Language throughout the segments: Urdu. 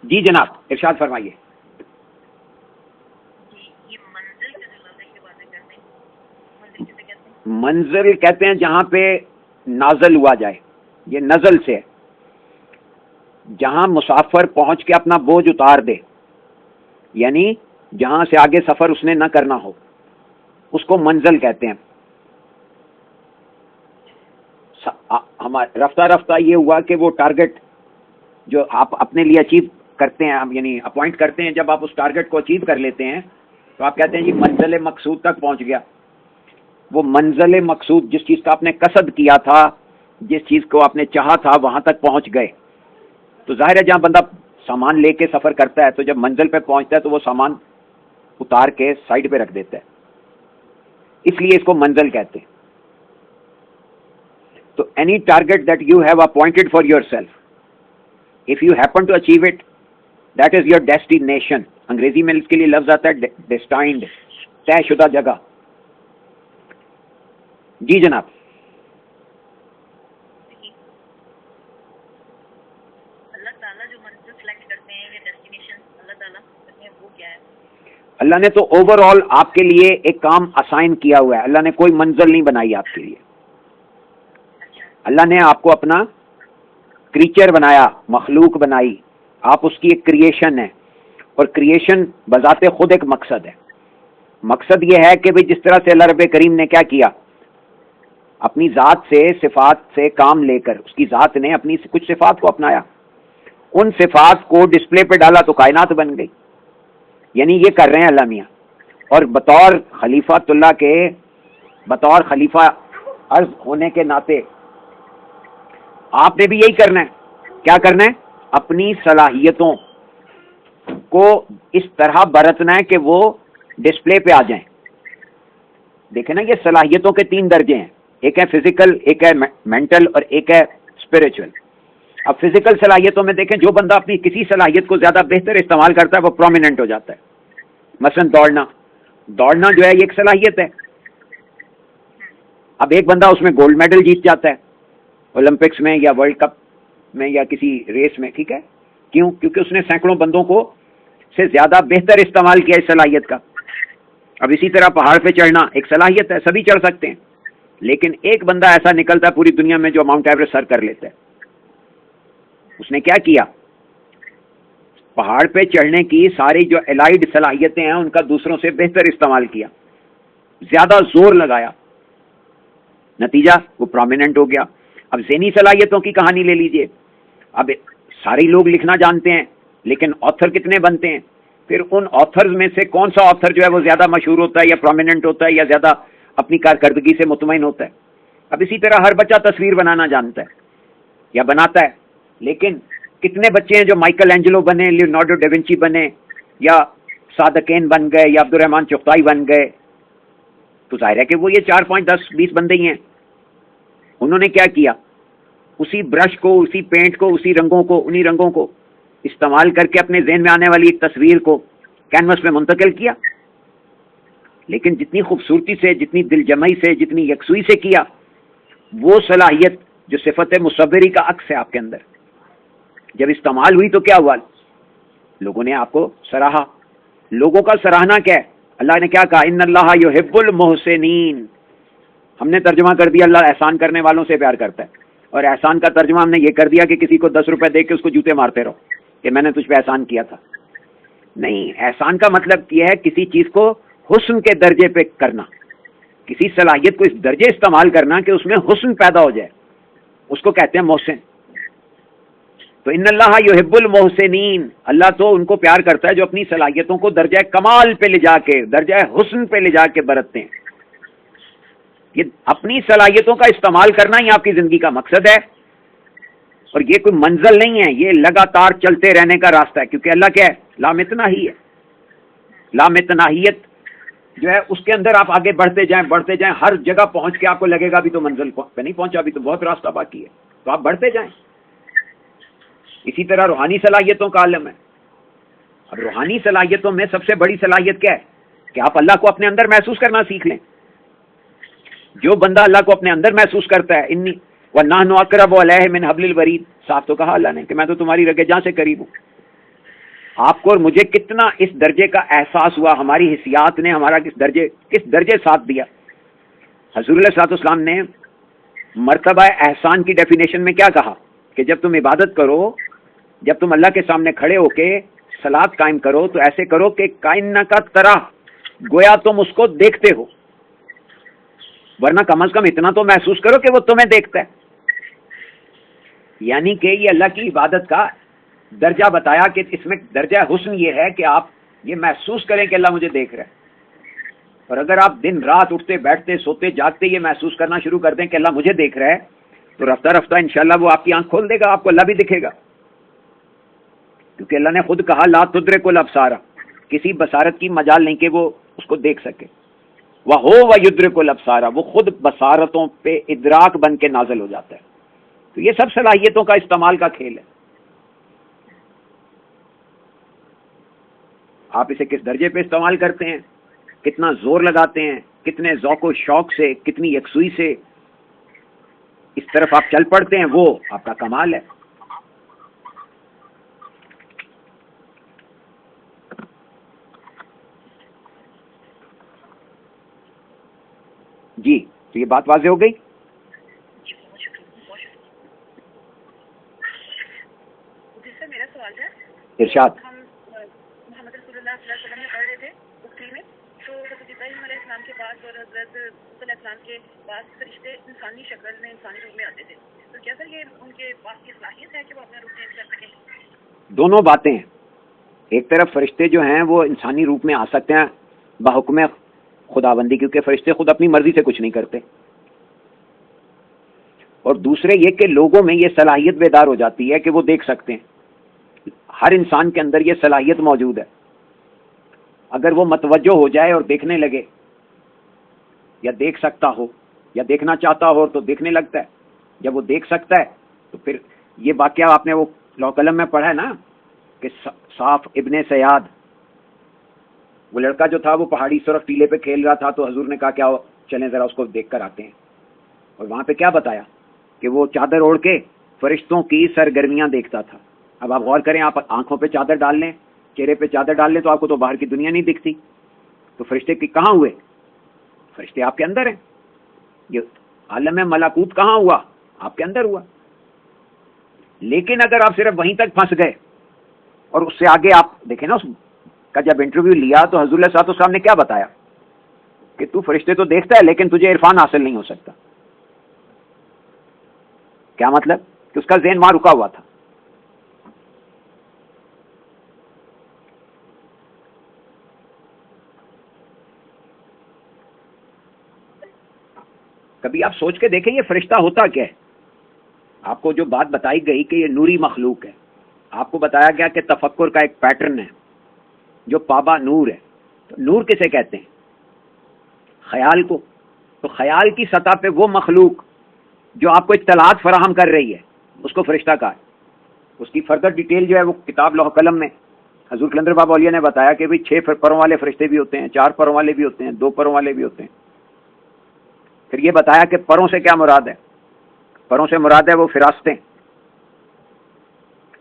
جی جناب ارشاد فرمائیے. منزل کہتے ہیں جہاں پہ نازل ہوا جائے، یہ نزل سے ہے، جہاں مسافر پہنچ کے اپنا بوجھ اتار دے، یعنی جہاں سے آگے سفر اس نے نہ کرنا ہو، اس کو منزل کہتے ہیں. ہمارا رفتہ رفتہ یہ ہوا کہ وہ ٹارگٹ جو آپ اپنے لیے اچیو کرتے ہیں، یعنی اپوائنٹ کرتے ہیں، جب آپ اس ٹارگٹ کو اچیو کر لیتے ہیں تو آپ کہتے ہیں جی منزل مقصود تک پہنچ گیا. وہ منزل مقصود جس چیز کا آپ نے قصد کیا تھا، جس چیز کو آپ نے چاہا تھا، وہاں تک پہنچ گئے. تو ظاہر ہے جہاں بندہ سامان لے کے سفر کرتا ہے تو جب منزل پہ پہنچتا ہے تو وہ سامان اتار کے سائڈ پہ رکھ دیتا ہے، اس لیے اس کو منزل کہتے ہیں. تو any target that you have appointed for yourself, if you happen to achieve it, that is your destination. انگریزی میں اس کے لیے لفظ آتا ہے ڈیسٹائنڈ، طے شدہ جگہ. جی جناب. اللہ نے تو اوور آل آپ کے لیے ایک کام اسائن کیا ہوا ہے. اللہ نے کوئی منزل نہیں بنائی آپ کے لیے. اللہ نے آپ کو اپنا کریچر بنایا، مخلوق بنائی، آپ اس کی ایک کریشن ہے، اور کریشن بذات خود ایک مقصد ہے. مقصد یہ ہے کہ بھئی جس طرح سے اللہ رب کریم نے کیا کیا، اپنی ذات سے صفات سے کام لے کر اس کی ذات نے اپنی کچھ صفات کو اپنایا، ان صفات کو ڈسپلے پہ ڈالا تو کائنات بن گئی. یعنی یہ کر رہے ہیں اللہ میاں، اور بطور خلیفۃ اللہ کے، بطور خلیفہ عرض ہونے کے ناطے آپ نے بھی یہی کرنا ہے. کیا کرنا ہے؟ اپنی صلاحیتوں کو اس طرح برتنا ہے کہ وہ ڈسپلے پہ آ جائیں. دیکھیں نا، یہ صلاحیتوں کے 3 درجے ہیں، ایک ہے فزیکل، ایک ہے مینٹل، اور ایک ہے اسپرچل. اب فزیکل صلاحیتوں میں دیکھیں، جو بندہ اپنی کسی صلاحیت کو زیادہ بہتر استعمال کرتا ہے وہ پرومیننٹ ہو جاتا ہے. مثلا دوڑنا جو ہے یہ ایک صلاحیت ہے. اب ایک بندہ اس میں گولڈ میڈل جیت جاتا ہے اولمپکس میں یا ورلڈ کپ میں یا کسی ریس میں، ٹھیک ہے، کیوں؟ کیونکہ اس نے سینکڑوں بندوں کو سے زیادہ بہتر استعمال کیا اس صلاحیت کا. اب اسی طرح پہاڑ پہ چڑھنا ایک صلاحیت ہے، سبھی چڑھ سکتے ہیں، لیکن ایک بندہ ایسا نکلتا ہے پوری دنیا میں جو ماؤنٹ ایوریسٹ سر کر لیتا ہے. اس نے کیا کیا؟ پہاڑ پہ چڑھنے کی ساری جو الائڈ صلاحیتیں ہیں ان کا دوسروں سے بہتر استعمال کیا، زیادہ زور لگایا، نتیجہ وہ پرومیننٹ ہو گیا. اب ذہنی صلاحیتوں کی کہانی لے لیجئے. اب سارے لوگ لکھنا جانتے ہیں، لیکن آتھر کتنے بنتے ہیں؟ پھر ان آتھرز میں سے کون سا آتھر جو ہے وہ زیادہ مشہور ہوتا ہے یا پرومیننٹ ہوتا ہے یا زیادہ اپنی کارکردگی سے مطمئن ہوتا ہے؟ اب اسی طرح ہر بچہ تصویر بنانا جانتا ہے یا بناتا ہے، لیکن کتنے بچے ہیں جو مائیکل اینجلو بنے، لیونارڈو ڈیونچی بنے، یا صادقین بن گئے، یا عبد الرحمن چغتائی بن گئے؟ تو ظاہر ہے کہ وہ یہ 4 5 10 20 بندے ہی ہیں. انہوں نے کیا کیا؟ اسی برش کو، اسی پینٹ کو، اسی رنگوں کو، انہی رنگوں کو استعمال کر کے اپنے ذہن میں آنے والی ایک تصویر کو کینوس میں منتقل کیا. لیکن جتنی خوبصورتی سے، جتنی دل جمعی سے، جتنی یکسوئی سے کیا، وہ صلاحیت جو صفت مصوری کا عکس ہے آپ کے اندر، جب استعمال ہوئی تو کیا ہوا؟ لوگوں نے آپ کو سراہا. لوگوں کا سراہنا کیا ہے؟ اللہ نے کیا کہا؟ ان اللہ یحب المحسنین. ہم نے ترجمہ کر دیا اللہ احسان کرنے والوں سے پیار کرتا ہے، اور احسان کا ترجمہ ہم نے یہ کر دیا کہ کسی کو 10 روپے دے کے اس کو جوتے مارتے رہو کہ میں نے تجھ پہ احسان کیا تھا. نہیں، احسان کا مطلب یہ ہے کسی چیز کو حسن کے درجے پہ کرنا، کسی صلاحیت کو اس درجے استعمال کرنا کہ اس میں حسن پیدا ہو جائے، اس کو کہتے ہیں محسن. تو ان اللہ یحب المحسنین، اللہ تو ان کو پیار کرتا ہے جو اپنی صلاحیتوں کو درجہ کمال پہ لے جا کے، درجہ حسن پہ لے جا کے برتتے ہیں. یہ اپنی صلاحیتوں کا استعمال کرنا ہی آپ کی زندگی کا مقصد ہے، اور یہ کوئی منزل نہیں ہے، یہ لگاتار چلتے رہنے کا راستہ ہے. کیونکہ اللہ کیا ہے؟ لامتناہی ہے. لامتناہیت جو ہے اس کے اندر آپ آگے بڑھتے جائیں، ہر جگہ پہنچ کے آپ کو لگے گا ابھی تو منزل پہ نہیں پہنچا، ابھی تو بہت راستہ باقی ہے، تو آپ بڑھتے جائیں. اسی طرح روحانی صلاحیتوں کا عالم ہے. اب روحانی صلاحیتوں میں سب سے بڑی صلاحیت کیا ہے؟ کہ آپ اللہ کو اپنے اندر محسوس کرنا سیکھ لیں. جو بندہ اللہ کو اپنے اندر محسوس کرتا ہے، انی وَنَحْنُ أَقْرَبُ إِلَيْهِ مِنْ حَبْلِ الْوَرِيدِ، صاف تو کہا اللہ نے کہ میں تو تمہاری رگے جاں سے قریب ہوں. آپ کو اور مجھے کتنا اس درجے کا احساس ہوا، ہماری حسیات نے ہمارا کس درجے ساتھ دیا. حضور علیہ الصلوۃ والسلام نے مرتبہ احسان کی ڈیفینیشن میں کیا کہا کہ جب تم عبادت کرو، جب تم اللہ کے سامنے کھڑے ہو کے صلاۃ قائم کرو تو ایسے کرو کہ کائنہ کا طرح گویا تم اس کو دیکھتے ہو، ورنہ کم از کم اتنا تو محسوس کرو کہ وہ تمہیں دیکھتا ہے. یعنی کہ یہ اللہ کی عبادت کا درجہ بتایا کہ اس میں درجہ حسن یہ ہے کہ آپ یہ محسوس کریں کہ اللہ مجھے دیکھ رہا ہے. اور اگر آپ دن رات اٹھتے بیٹھتے سوتے جاگتے یہ محسوس کرنا شروع کر دیں کہ اللہ مجھے دیکھ رہا ہے تو رفتہ رفتہ انشاءاللہ وہ آپ کی آنکھ کھول دے گا، آپ کو اللہ بھی دکھے گا. کیونکہ اللہ نے خود کہا لا تدرک الابصار، کسی بصارت کی مجال نہیں کہ وہ اس کو دیکھ سکے. وَهُوَ يُدْرِكُ الْأَبْصَارَ، وہ خود بصارتوں پہ ادراک بن کے نازل ہو جاتا ہے. تو یہ سب صلاحیتوں کا استعمال کا کھیل ہے. آپ اسے کس درجے پہ استعمال کرتے ہیں، کتنا زور لگاتے ہیں، کتنے ذوق و شوق سے، کتنی یکسوئی سے اس طرف آپ چل پڑتے ہیں، وہ آپ کا کمال ہے. جی تو یہ بات واضح ہو گئی. میرا سوال ہے، ارشاد. ہم محمد رسول اللہ صلی اللہ علیہ وسلم میں پڑھ رہے تھے اکٹھی میں، تو حضرت ابراہیم علیہ السلام کے پاس اور حضرت علیہ السلام کے پاس فرشتے انسانی شکل میں انسانی روپ میں آتے تھے، تو کیا سر یہ ان کے پاس کی صلاحیت ہے کہ وہ اپنا روپ چینج کر سکیں؟ دونوں باتیں ہیں. ایک طرف فرشتے جو ہیں وہ انسانی روپ میں آ سکتے ہیں بحکم خداوندی، کیونکہ فرشتے خود اپنی مرضی سے کچھ نہیں کرتے. اور دوسرے یہ کہ لوگوں میں یہ صلاحیت بیدار ہو جاتی ہے کہ وہ دیکھ سکتے ہیں. ہر انسان کے اندر یہ صلاحیت موجود ہے. اگر وہ متوجہ ہو جائے اور دیکھنے لگے یا دیکھ سکتا ہو یا دیکھنا چاہتا ہو تو دیکھنے لگتا ہے. جب وہ دیکھ سکتا ہے تو پھر یہ واقعہ آپ نے وہ لوح قلم میں پڑھا ہے نا کہ صاف ابن سیاد، وہ لڑکا جو تھا وہ پہاڑی سرخ ٹیلے پہ کھیل رہا تھا تو حضور نے کہا کیا چلیں ذرا اس کو دیکھ کر آتے ہیں. اور وہاں پہ کیا بتایا کہ وہ چادر اوڑھ کے فرشتوں کی سرگرمیاں دیکھتا تھا. اب آپ غور کریں، آپ آنکھوں پہ چادر ڈال لیں، چہرے پہ چادر ڈال لیں تو آپ کو تو باہر کی دنیا نہیں دکھتی. تو فرشتے کی کہاں ہوئے؟ فرشتے آپ کے اندر ہیں. یہ عالم ملکوت کہاں ہوا؟ آپ کے اندر ہوا. لیکن اگر آپ صرف وہیں تک پھنس گئے اور اس سے آگے آپ دیکھیں نا، اس کا جب انٹرویو لیا تو حضور صلی اللہ علیہ وسلم نے کیا بتایا کہ تو فرشتے تو دیکھتا ہے لیکن تجھے عرفان حاصل نہیں ہو سکتا. کیا مطلب؟ کہ اس کا ذہن وہاں رکا ہوا تھا. کبھی آپ سوچ کے دیکھیں یہ فرشتہ ہوتا کیا ہے؟ آپ کو جو بات بتائی گئی کہ یہ نوری مخلوق ہے، آپ کو بتایا گیا کہ تفکر کا ایک پیٹرن ہے جو پابا نور ہے. تو نور کسے کہتے ہیں؟ خیال کو. تو خیال کی سطح پہ وہ مخلوق جو آپ کو اطلاعات فراہم کر رہی ہے اس کو فرشتہ کہا ہے. اس کی فردر ڈیٹیل جو ہے وہ کتاب لوح قلم میں حضور کلندر بابا اولیاء نے بتایا کہ بھئی 6 پروں والے فرشتے بھی ہوتے ہیں، 4 پروں والے بھی ہوتے ہیں، 2 پروں والے بھی ہوتے ہیں. پھر یہ بتایا کہ پروں سے کیا مراد ہے. پروں سے مراد ہے وہ فراستیں،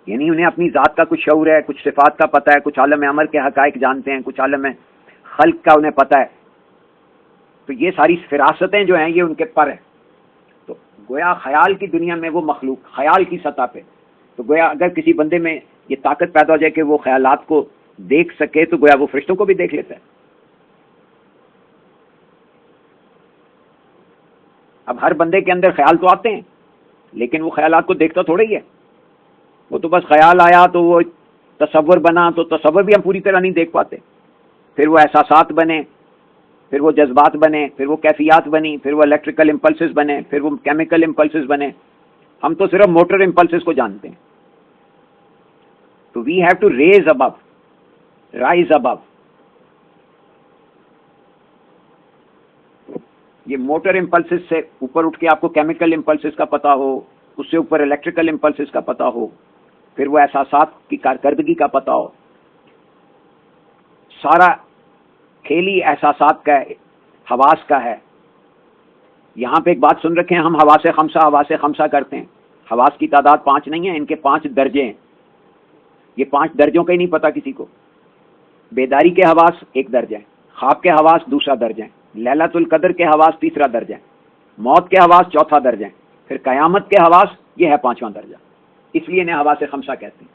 یعنی انہیں اپنی ذات کا کچھ شعور ہے، کچھ صفات کا پتہ ہے، کچھ عالم امر کے حقائق جانتے ہیں، کچھ عالم خلق کا انہیں پتہ ہے. تو یہ ساری فراستیں جو ہیں یہ ان کے پر ہیں. تو گویا خیال کی دنیا میں وہ مخلوق خیال کی سطح پہ، تو گویا اگر کسی بندے میں یہ طاقت پیدا ہو جائے کہ وہ خیالات کو دیکھ سکے تو گویا وہ فرشتوں کو بھی دیکھ لیتا ہے. اب ہر بندے کے اندر خیال تو آتے ہیں لیکن وہ خیالات کو دیکھتا تھوڑا ہی ہے. وہ تو بس خیال آیا تو وہ تصور بنا، تو تصور بھی ہم پوری طرح نہیں دیکھ پاتے. پھر وہ احساسات بنے، پھر وہ جذبات بنے، پھر وہ کیفیات بنی، پھر وہ الیکٹریکل امپلسز بنے، پھر وہ کیمیکل امپلسز بنے. ہم تو صرف موٹر امپلسز کو جانتے ہیں. تو we have to rise above. یہ موٹر امپلسز سے اوپر اٹھ کے آپ کو کیمیکل امپلسز کا پتہ ہو، اس سے اوپر الیکٹریکل امپلسز کا پتہ ہو، پھر وہ احساسات کی کارکردگی کا پتہ ہو. سارا کھیلی احساسات کا ہے، حواس کا ہے. یہاں پہ ایک بات سن رکھیں، ہم حواس خمسہ کرتے ہیں. حواس کی تعداد 5 نہیں ہے، ان کے 5 درجے ہیں. یہ 5 درجوں کا ہی نہیں پتا کسی کو. بیداری کے حواس ایک درجہ ہے, خواب کے حواس دوسرا درجہ ہے, لیلۃ القدر کے حواس تیسرا درجہ ہے, موت کے حواس چوتھا درجہ ہے, پھر قیامت کے حواس یہ ہے 5واں درجہ. اس لیے انہیں حواس خمسہ کہتے ہیں.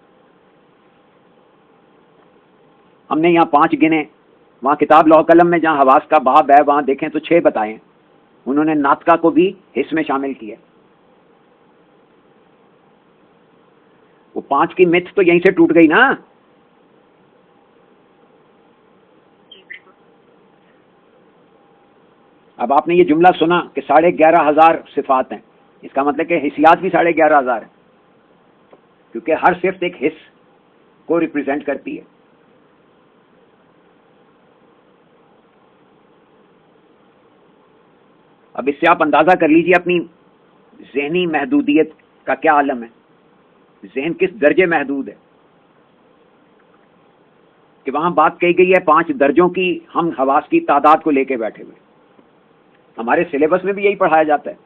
ہم نے یہاں 5 گنے, وہاں کتاب لوح قلم میں جہاں حواس کا باب ہے وہاں دیکھیں تو 6 بتائے ہیں. انہوں نے ناطقہ کو بھی حص میں شامل کیا. وہ 5 کی مت تو یہیں سے ٹوٹ گئی نا. اب آپ نے یہ جملہ سنا کہ 11,500 صفات ہیں, اس کا مطلب کہ حصیات بھی 11,500 ہیں, کیونکہ ہر صفت ایک حص کو ریپرزینٹ کرتی ہے. اب اس سے آپ اندازہ کر لیجئے اپنی ذہنی محدودیت کا کیا عالم ہے, ذہن کس درجے محدود ہے, کہ وہاں بات کہی گئی ہے 5 درجوں کی. ہم حواس کی تعداد کو لے کے بیٹھے ہوئے, ہمارے سلیبس میں بھی یہی پڑھایا جاتا ہے.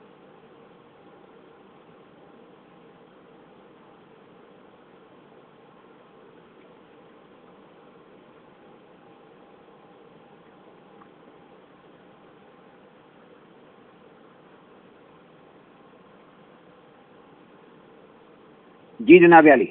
جی جناب علی.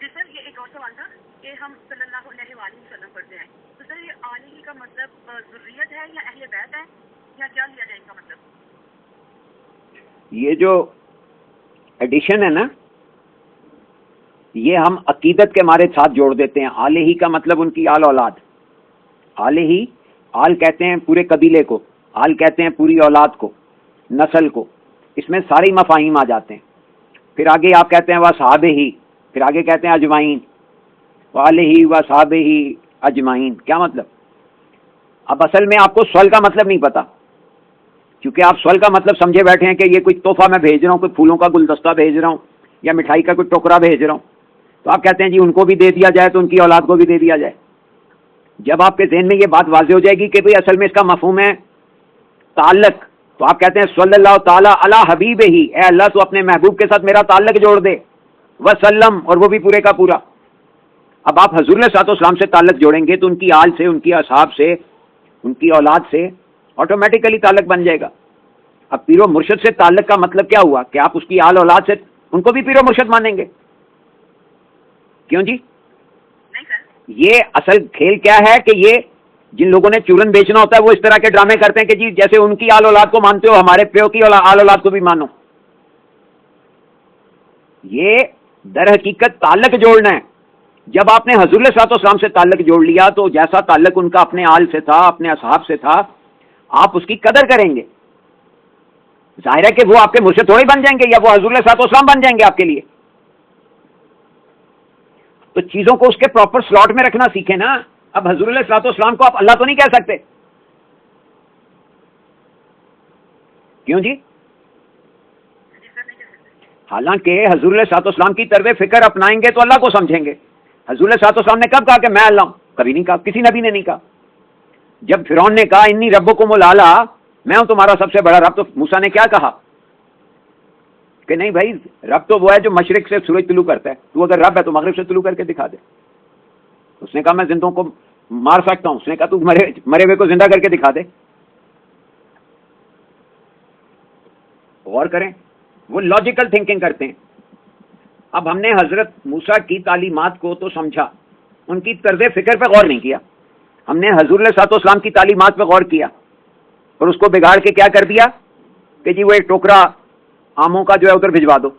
جی سر, یہ ایک اور سوال تھا کہ ہم صلی اللہ علیہ وآلہ وسلم پڑھتے ہیں, تو سر یہ آلہ کا مطلب ذریت ہے یا اہل بیت ہے یا کیا لیا جائے ان کا مطلب؟ یہ جو ایڈیشن ہے نا, یہ ہم عقیدت کے ہمارے ساتھ جوڑ دیتے ہیں. آلہ کا مطلب ان کی آل اولاد. آلہ, آل کہتے ہیں پورے قبیلے کو, آل کہتے ہیں پوری اولاد کو, نسل کو. اس میں سارے مفاہیم آ جاتے ہیں. پھر آگے آپ کہتے ہیں وصحابہ ہی, پھر آگے کہتے ہیں اجمعین, وآلہ وصحابہ ہی اجمعین. کیا مطلب؟ اب اصل میں آپ کو سول کا مطلب نہیں پتا, کیونکہ آپ سول کا مطلب سمجھے بیٹھے ہیں کہ یہ کوئی تحفہ میں بھیج رہا ہوں, کوئی پھولوں کا گلدستہ بھیج رہا ہوں یا مٹھائی کا کوئی ٹکڑا بھیج رہا ہوں. تو آپ کہتے ہیں جی ان کو بھی دے دیا جائے تو ان کی اولاد کو بھی دے دیا جائے. جب آپ کے ذہن میں یہ بات واضح ہو جائے گی کہ بھئی اصل میں اس کا مفہوم ہے تعلق, تو آپ کہتے ہیں صلی اللہ تعالیٰ علی حبیب ہی, اے اللہ تو اپنے محبوب کے ساتھ میرا تعلق جوڑ دے, وسلم, اور وہ بھی پورے کا پورا. اب آپ حضور علیہ الصلوۃ والسلام سے تعلق جوڑیں گے تو ان کی آل سے, ان کی اصحاب سے, ان کی اولاد سے آٹومیٹیکلی تعلق بن جائے گا. اب پیر و مرشد سے تعلق کا مطلب کیا ہوا کہ آپ اس کی آل اولاد سے ان کو بھی پیر و مرشد مانیں گے. کیوں جی؟ نہیں سر, یہ اصل کھیل کیا ہے کہ یہ جن لوگوں نے چورن بیچنا ہوتا ہے وہ اس طرح کے ڈرامے کرتے ہیں کہ جی جیسے ان کی آل اولاد کو مانتے ہو ہمارے پیو کی آل اولاد کو بھی مانو. یہ در حقیقت تعلق جوڑنا ہے. جب آپ نے حضور صلی اللہ علیہ وسلم سے تعلق جوڑ لیا تو جیسا تعلق ان کا اپنے آل سے تھا, اپنے اصحاب سے تھا, آپ اس کی قدر کریں گے. ظاہر ہے کہ وہ آپ کے مرشد تھوڑے بن جائیں گے یا وہ حضور صلی اللہ علیہ وسلم بن جائیں گے آپ کے لیے. تو چیزوں کو اس کے پراپر سلاٹ میں رکھنا سیکھیں نا. اب حضور علیہ الصلوۃ والسلام کو آپ اللہ تو نہیں کہہ سکتے. کیوں جی؟ حالانکہ حضور علیہ الصلوۃ والسلام کی طرز فکر اپنائیں گے تو اللہ کو سمجھیں گے. حضور علیہ الصلوۃ والسلام نے کب کہا کہ میں اللہ ہوں؟ کبھی نہیں کہا, کسی نبی نے نہیں کہا. جب فرعون نے کہا انی ربکم الاعلی, میں ہوں تمہارا سب سے بڑا رب, تو موسیٰ نے کیا کہا کہ نہیں بھائی رب تو وہ ہے جو مشرق سے سورج طلوع کرتا ہے, تو اگر رب ہے تو مغرب سے طلوع کر کے دکھا دے. اس نے کہا میں زندوں کو مار سکتا ہوں, اس نے کہا تو مرے ہوئے کو زندہ کر کے دکھا دے. غور کریں, وہ لاجیکل تھنکنگ کرتے ہیں. اب ہم نے حضرت موسیٰ کی تعلیمات کو تو سمجھا, ان کی طرز فکر پہ غور نہیں کیا. ہم نے حضور علیہ الصلوۃ والسلام کی تعلیمات پہ غور کیا اور اس کو بگاڑ کے کیا کر دیا کہ جی وہ ایک ٹوکرا آموں کا جو ہے ادھر بھجوا دو.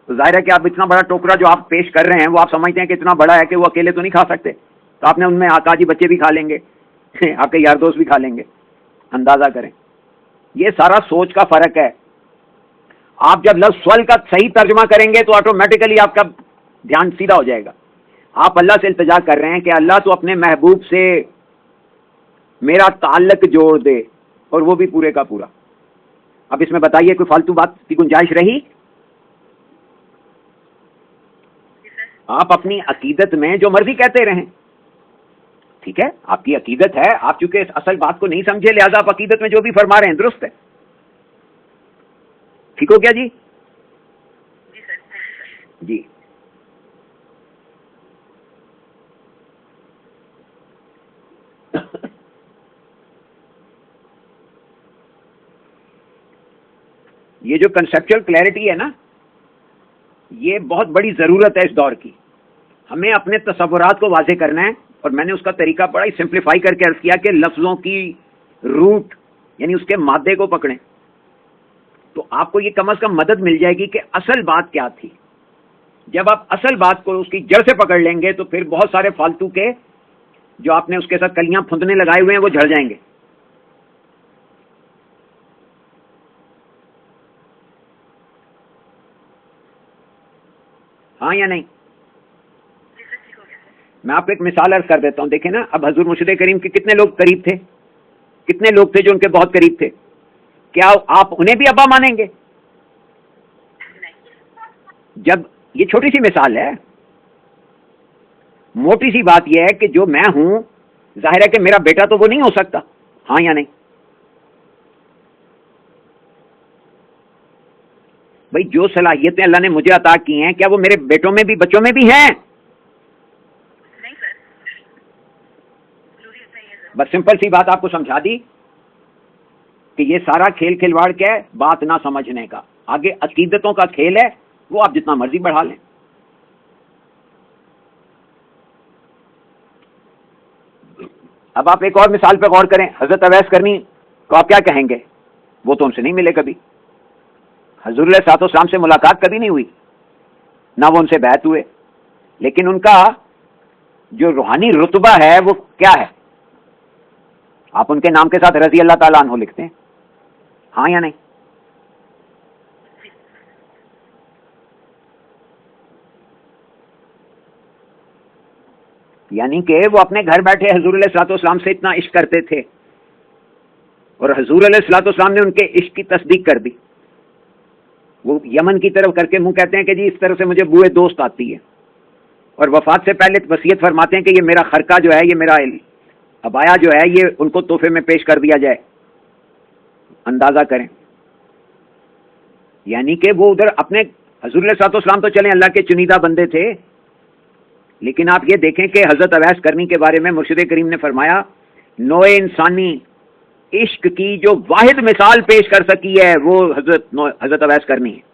تو ظاہر ہے کہ آپ اتنا بڑا ٹوکرا جو آپ پیش کر رہے ہیں وہ آپ سمجھتے ہیں کہ اتنا بڑا ہے کہ وہ اکیلے تو نہیں کھا سکتے, تو آپ نے ان میں آقاجی بچے بھی کھا لیں گے, آپ کے یار دوست بھی کھا لیں گے. اندازہ کریں, یہ سارا سوچ کا فرق ہے. آپ جب لفظ سول کا صحیح ترجمہ کریں گے تو آٹومیٹیکلی آپ کا دھیان سیدھا ہو جائے گا. آپ اللہ سے التجا کر رہے ہیں کہ اللہ تو اپنے محبوب سے میرا تعلق جوڑ دے, اور وہ بھی پورے کا پورا. اب اس میں بتائیے کوئی فالتو بات کی گنجائش رہی؟ آپ اپنی عقیدت میں جو مرضی کہتے رہیں, ٹھیک ہے, آپ کی عقیدت ہے, آپ چونکہ اس اصل بات کو نہیں سمجھے لہذا آپ عقیدت میں جو بھی فرما رہے ہیں درست ہے. ٹھیک ہو کیا جی؟ جی سر، تھینک یو سر. جی یہ جو کنسیپچل کلیئرٹی ہے نا، یہ بہت بڑی ضرورت ہے اس دور کی. ہمیں اپنے تصورات کو واضح کرنا ہے، اور میں نے اس کا طریقہ بڑا ہی سمپلیفائی کر کے عرض کیا کہ لفظوں کی روٹ یعنی اس کے مادے کو پکڑیں، تو آپ کو یہ کم از کم مدد مل جائے گی کہ اصل بات کیا تھی. جب آپ اصل بات کو اس کی جڑ سے پکڑ لیں گے تو پھر بہت سارے فالتو کے جو آپ نے اس کے ساتھ کلیاں پھندنے لگائے ہوئے ہیں وہ جھڑ جائیں گے. ہاں یا نہیں؟ جی سر، ٹھیک ہو گیا سر. میں آپ کو ایک مثال عرض کر دیتا ہوں. دیکھیں نا، اب حضور مرشد کریم کے کتنے لوگ قریب تھے؟ کتنے لوگ تھے جو ان کے بہت قریب تھے؟ کیا آپ انہیں بھی ابا مانیں گے؟ جب یہ چھوٹی سی مثال ہے، موٹی سی بات یہ ہے کہ جو میں ہوں، ظاہر ہے کہ میرا بیٹا تو وہ نہیں ہو سکتا. ہاں یا نہیں؟ بھائی جو صلاحیتیں اللہ نے مجھے عطا کی ہیں، کیا وہ میرے بیٹوں میں بھی، بچوں میں بھی ہیں؟ نہیں سر، ضروری نہیں ہے سر. بس سمپل سی بات آپ کو سمجھا دی کہ یہ سارا کھیل کھلواڑ کیا ہے؟ بات نہ سمجھنے کا. آگے عقیدتوں کا کھیل ہے، وہ آپ جتنا مرضی بڑھا لیں. اب آپ ایک اور مثال پہ غور کریں. حضرت اویس کرنی کو آپ کیا کہیں گے؟ وہ تو ان سے نہیں ملے کبھی، حضور علیہ الصلوۃ والسلام سے ملاقات کبھی نہیں ہوئی، نہ وہ ان سے بیعت ہوئے، لیکن ان کا جو روحانی رتبہ ہے وہ کیا ہے؟ آپ ان کے نام کے ساتھ رضی اللہ تعالیٰ عنہ لکھتے ہیں. ہاں یا نہیں؟ یعنی کہ وہ اپنے گھر بیٹھے حضور علیہ الصلوۃ والسلام سے اتنا عشق کرتے تھے، اور حضور علیہ الصلوۃ والسلام نے ان کے عشق کی تصدیق کر دی. وہ یمن کی طرف کر کے منہ کہتے ہیں کہ جی اس طرح سے مجھے بوئے دوست آتی ہے، اور وفات سے پہلے وصیت فرماتے ہیں کہ یہ میرا خرقہ جو ہے، یہ میرا عبایا جو ہے، یہ ان کو تحفے میں پیش کر دیا جائے. اندازہ کریں. یعنی کہ وہ ادھر اپنے حضور علیہ الصلوۃ والسلام تو چلیں اللہ کے چنیدہ بندے تھے، لیکن آپ یہ دیکھیں کہ حضرت اویس کرنی کے بارے میں مرشد کریم نے فرمایا، نوع انسانی عشق کی جو واحد مثال پیش کر سکی ہے وہ حضرت اویس کرنی ہے.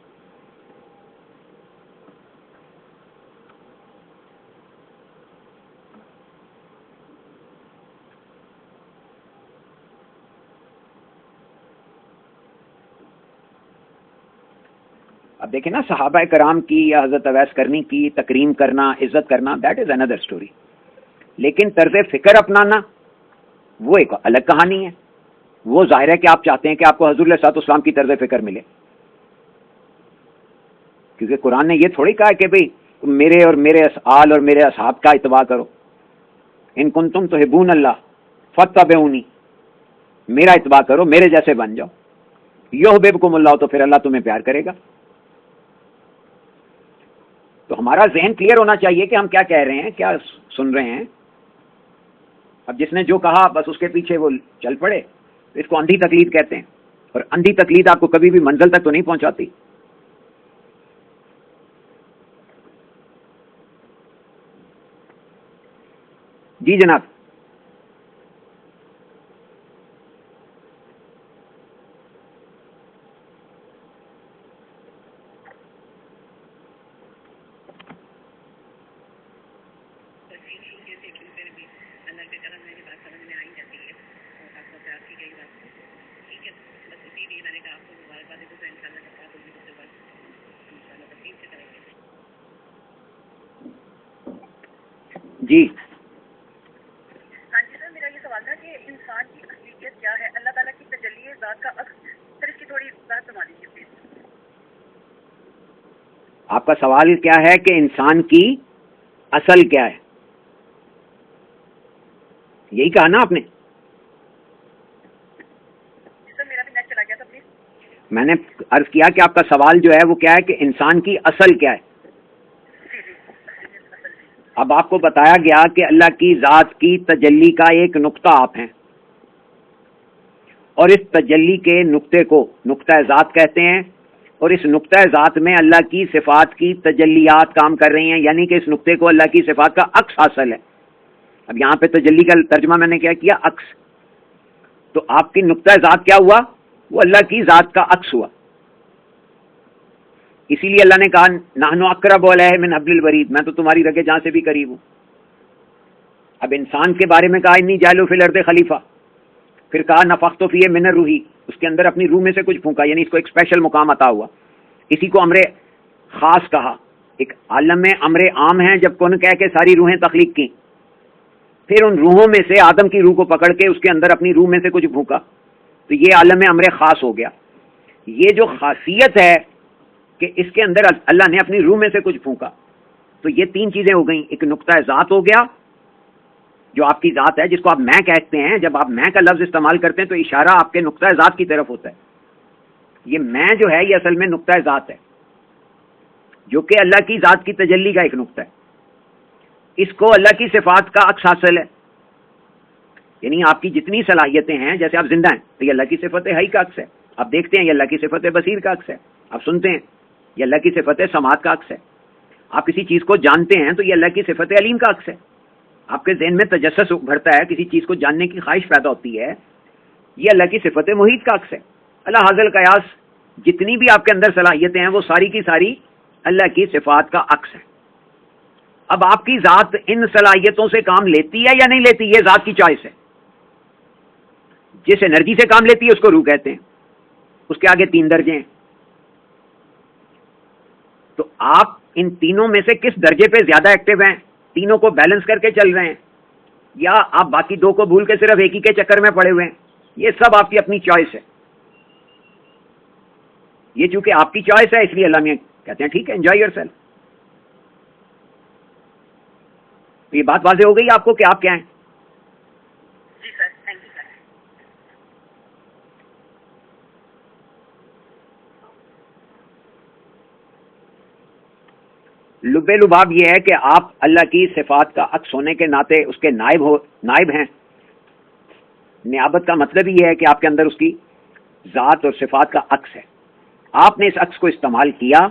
اب دیکھیں نا، صحابہ کرام کی یا حضرت اویس کرنی کی تکریم کرنا، عزت کرنا، دیٹ از اندر اسٹوری. لیکن طرز فکر اپنانا وہ ایک الگ کہانی ہے. وہ ظاہر ہے کہ آپ چاہتے ہیں کہ آپ کو حضور علیہ الصلوۃ والسلام کی طرز فکر ملے، کیونکہ قرآن نے یہ تھوڑی کہا کہ بھئی میرے اور میرے آل اور میرے اصحاب کا اتباع کرو. ان کنتم تحبون اللہ فاتبعونی، میرا اتباع کرو، میرے جیسے بن جاؤ. یحببکم اللہ، تو پھر اللہ تمہیں پیار کرے گا. تو ہمارا ذہن کلیئر ہونا چاہیے کہ ہم کیا کہہ رہے ہیں، کیا سن رہے ہیں. اب جس نے جو کہا بس اس کے پیچھے وہ چل پڑے، اس کو اندھی تقلید کہتے ہیں، اور اندھی تقلید آپ کو کبھی بھی منزل تک تو نہیں پہنچاتی. جی جناب. جی ہاں جی سر، میرا یہ سوال تھا کہ انسان کی اصلیت کیا ہے، اللہ تعالیٰ کی تجلی ذات کا عکس. سر اس کی تھوڑی بات سمجھ لیجیے پلیز. آپ کا سوال کیا ہے کہ انسان کی اصل کیا ہے؟ یہی کہا نا آپ نے؟ سر میرا بھی نیٹ چلا گیا تھا پلیز. میں نے عرض کیا کہ آپ کا سوال جو ہے وہ کیا ہے کہ انسان کی اصل کیا ہے. اب آپ کو بتایا گیا کہ اللہ کی ذات کی تجلی کا ایک نقطہ آپ ہیں، اور اس تجلی کے نقطے کو نقطہ ذات کہتے ہیں، اور اس نقطہ ذات میں اللہ کی صفات کی تجلیات کام کر رہی ہیں، یعنی کہ اس نقطے کو اللہ کی صفات کا عکس حاصل ہے. اب یہاں پہ تجلی کا ترجمہ میں نے کیا کیا؟ عکس. تو آپ کی نقطہ ذات کیا ہوا؟ وہ اللہ کی ذات کا عکس ہوا. اسی لیے اللہ نے کہا نحن اقرب الیہ من حبل الورید، میں تو تمہاری رگے جان سے بھی قریب ہوں. اب انسان کے بارے میں کہا انی جاعل فی الارض خلیفہ، پھر کہا نفخت فیہ من الروح، اس کے اندر اپنی روح میں سے کچھ پھونکا، یعنی اس کو ایک اسپیشل مقام عطا ہوا. اسی کو امر خاص کہا. ایک عالم میں امر عام ہے جب کون کہہ کے ساری روحیں تخلیق کی، پھر ان روحوں میں سے آدم کی روح کو پکڑ کے اس کے اندر اپنی روح میں سے کچھ پھونکا، تو یہ عالم امر خاص ہو گیا. یہ جو خاصیت ہے کہ اس کے اندر اللہ نے اپنی روح میں سے کچھ پھونکا، تو یہ تین چیزیں ہو گئیں. ایک نقطہ ذات ہو گیا جو آپ کی ذات ہے، جس کو آپ میں کہتے ہیں. جب آپ میں کا لفظ استعمال کرتے ہیں تو اشارہ آپ کے نقطہ ذات کی طرف ہوتا ہے. یہ میں جو ہے یہ اصل میں نقطہ ذات ہے، جو کہ اللہ کی ذات کی تجلی کا ایک نقطہ ہے. اس کو اللہ کی صفات کا عکس حاصل ہے، یعنی آپ کی جتنی صلاحیتیں ہیں، جیسے آپ زندہ ہیں تو یہ اللہ کی صفت حی کا عکس ہے. آپ دیکھتے ہیں یہ اللہ کی صفت بصیر کا عکس ہے. آپ سنتے ہیں یہ اللہ کی صفت سماعت کا عکس ہے. آپ کسی چیز کو جانتے ہیں تو یہ اللہ کی صفت علیم کا عکس ہے. آپ کے ذہن میں تجسس بڑھتا ہے، کسی چیز کو جاننے کی خواہش پیدا ہوتی ہے، یہ اللہ کی صفت محیط کا عکس ہے. اللہ حاضل قیاس، جتنی بھی آپ کے اندر صلاحیتیں ہیں وہ ساری کی ساری اللہ کی صفات کا عکس ہے. اب آپ کی ذات ان صلاحیتوں سے کام لیتی ہے یا نہیں لیتی، یہ ذات کی چوائس ہے. جس انرجی سے کام لیتی ہے اس کو روح کہتے ہیں. اس کے آگے تین درجے ہیں. تو آپ ان تینوں میں سے کس درجے پہ زیادہ ایکٹیو ہیں؟ تینوں کو بیلنس کر کے چل رہے ہیں، یا آپ باقی دو کو بھول کے صرف ایک ہی کے چکر میں پڑے ہوئے ہیں؟ یہ سب آپ کی اپنی چوائس ہے. یہ چونکہ آپ کی چوائس ہے اس لیے اللہ میں کہتے ہیں ٹھیک ہے، انجوائے یور سیلف. یہ بات واضح ہو گئی آپ کو کہ آپ کیا ہیں؟ جی سر، تھینک یو سر. لب لباب یہ ہے کہ آپ اللہ کی صفات کا عکس ہونے کے ناطے اس کے نائب ہیں. نیابت کا مطلب یہ ہے کہ آپ کے اندر اس کی ذات اور صفات کا عکس ہے. آپ نے اس عکس کو استعمال کیا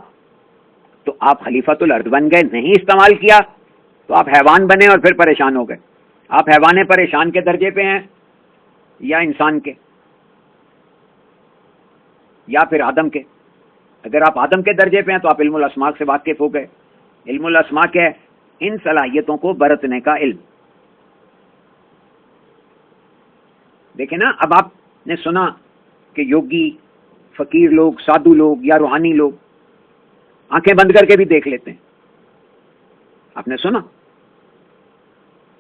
تو آپ خلیفۃ الارض بن گئے، نہیں استعمال کیا تو آپ حیوان بنے اور پھر پریشان ہو گئے. آپ حیوان پریشان کے درجے پہ ہیں یا انسان کے یا پھر آدم کے؟ اگر آپ آدم کے درجے پہ ہیں تو آپ علم الاسماء سے واقف ہو گئے. علم الاسماء کیا ہے؟ ان صلاحیتوں کو برتنے کا علم. دیکھیں نا، اب آپ نے سنا کہ یوگی، فقیر لوگ، سادھو لوگ یا روحانی لوگ آنکھیں بند کر کے بھی دیکھ لیتے ہیں. آپ نے سنا؟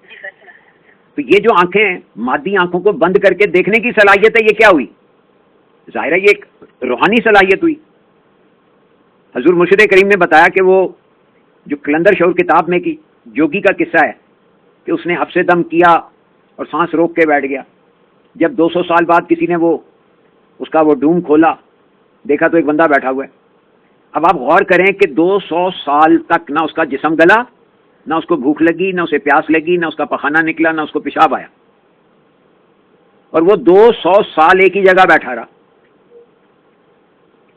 جی سر. تو یہ جو آنکھیں مادی آنکھوں کو بند کر کے دیکھنے کی صلاحیت ہے، یہ کیا ہوئی؟ ظاہر ہے یہ ایک روحانی صلاحیت ہوئی. حضور مرشد کریم نے بتایا کہ وہ جو کلندر شعور کتاب میں کی جوگی کا قصہ ہے کہ اس نے حبس دم کیا اور سانس روک کے بیٹھ گیا. جب 200 سال بعد کسی نے اس کا ڈوم کھولا، دیکھا تو ایک بندہ بیٹھا ہوا ہے. اب آپ غور کریں کہ 200 سال تک نہ اس کا جسم گلا، نہ اس کو بھوک لگی، نہ اسے پیاس لگی، نہ اس کا پخانہ نکلا، نہ اس کو پیشاب آیا، اور وہ 200 سال ایک ہی جگہ بیٹھا رہا.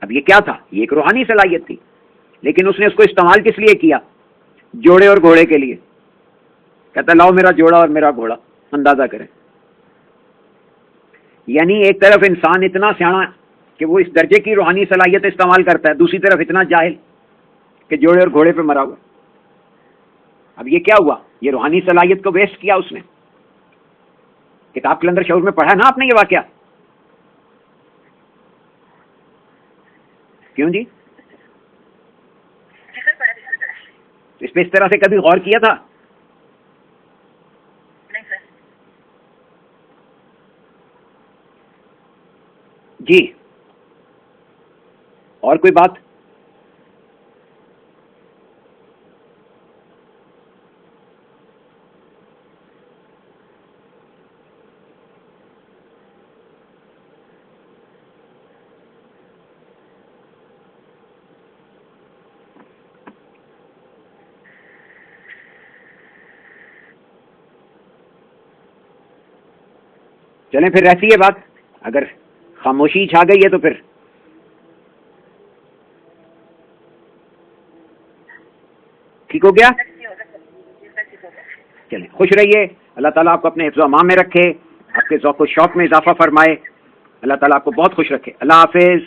اب یہ کیا تھا؟ یہ ایک روحانی صلاحیت تھی، لیکن اس نے اس کو استعمال کس لیے کیا؟ جوڑے اور گھوڑے کے لیے. کہتا لاؤ میرا جوڑا اور میرا گھوڑا، اندازہ کریں. یعنی ایک طرف انسان اتنا سیاح کہ وہ اس درجے کی روحانی صلاحیت استعمال کرتا ہے، دوسری طرف اتنا جاہل کہ جوڑے اور گھوڑے پہ مرا ہوا. اب یہ کیا ہوا؟ یہ روحانی صلاحیت کو ویسٹ کیا اس نے. کتاب کلندر شعور میں پڑھا نا آپ نے یہ واقعہ؟ کیوں جی؟ اس پہ اس طرح سے کبھی غور کیا تھا؟ نہیں سر. جی اور کوئی بات؟ چلیں پھر رہتی ہے بات. اگر خاموشی چھا گئی ہے تو پھر ٹھیک ہو گیا؟ چلیں خوش رہیے، اللہ تعالیٰ آپ کو اپنے حفظ و امان میں رکھے، آپ کے ذوق و شوق میں اضافہ فرمائے، اللہ تعالیٰ آپ کو بہت خوش رکھے. اللہ حافظ.